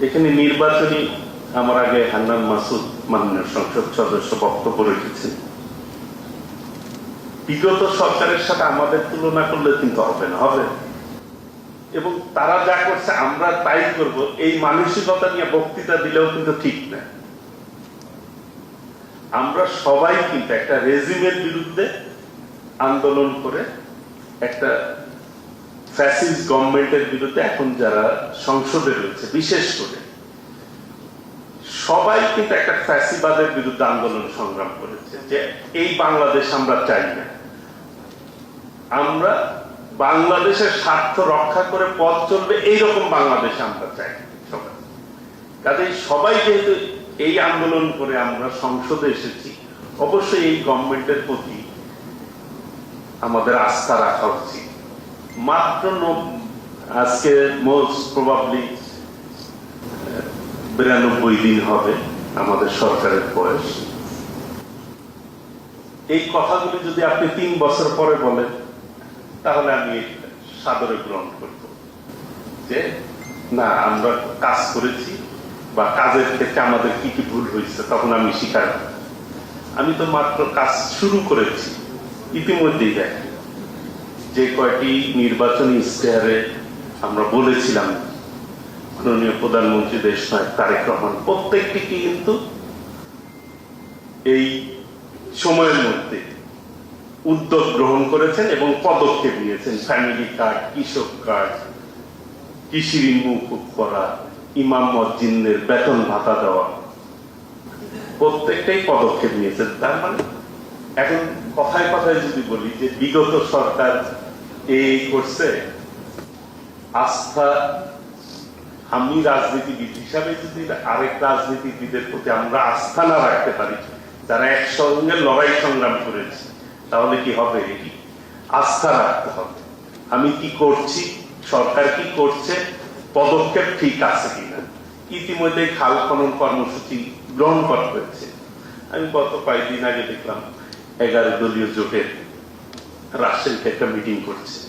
এখানে নির্বাচনী আমার আগে হান্নান মাসুদ মাননীয় সংসদ সদস্য বক্তব্য রেখেছেন। বিগত সরকারের সাথে আমাদের তুলনা করলে কিন্তু হবে না, হবে এবং তারা যা করছে আমরা তাই করব, এই মানসিকতা নিয়ে বক্তৃতা দিলেও কিন্তু ঠিক না। আমরা সবাই কিন্তু একটা রেজিমের বিরুদ্ধে আন্দোলন করে একটা ফ্যাসিস্ট গভর্নমেন্টের বিরুদ্ধে এখন যারা সংসদে রয়েছে বিশেষ করে সবাই কিন্তু একটা ফ্যাসিবাদের বিরুদ্ধে আন্দোলন সংগ্রাম করেছে যে এই বাংলাদেশ আমরা চাই না, আমরা বাংলাদেশের স্বার্থ রক্ষা করে পথ চলবে এইরকম বাংলাদেশ আমরা চাই সবাই। কাজেই সবাই যেহেতু এই আন্দোলন করে আমরা সংসদে এসেছি, অবশ্যই এই গভর্নমেন্টের প্রতি আমাদের আস্থা রাখা উচিত। মাত্র আজকে মোস্ট প্রবাবলি 92 দিন হবে আমাদের সরকারের বয়স। এই কথাগুলি যদি আপনি 3 বছর পরে বলেন তাহলে আমি সাদরে গ্রহণ করব যে না আমরা কাজ করেছি বা কাজের থেকে আমাদের কি কি ভুল হয়েছে, তখন আমি স্বীকার করি। আমি তো মাত্র কাজ শুরু করেছি, ইতিমধ্যেই দেখি যে কয়টি নির্বাচনী ইশতেহারে আমরা বলেছিলাম মাননীয় প্রধানমন্ত্রী দেশনায়ক তারেক রহমান প্রত্যেকটি কিন্তু এই সময়ের মধ্যে উদ্যোগ গ্রহণ করেছেন এবং পদক্ষেপ নিয়েছেন। ফ্যামিলি কার্ড, কৃষক কার্ড, কৃষি ঋণ মওকুফ করা, ইমাম মসজিদের বেতন ভাতা দেওয়া, প্রত্যেকটাই পদক্ষেপ নিয়েছেন। তার মানে এখন কথায় কথায় যদি বলি যে বিগত সরকার এই করছে, আস্থা আমি রাজনীতিবিদ হিসাবে যদি আরেক রাজনীতিবিদের প্রতি আমরা আস্থা না রাখতে পারি, যারা একসঙ্গে লড়াই সংগ্রাম করেছে, তাহলে কি হবে? আস্থা রাখতে হবে আমি কি করছি, সরকার কি করছে, পদক্ষেপ ঠিক আছে কিনা। ইতিমধ্যে খাল খনন কর্মসূচি গ্রহণ করা হয়েছে। আমি গত কয়েকদিন আগে দেখলাম 11 দলীয় জোটের রাজশাহীতে একটা মিটিং করছে।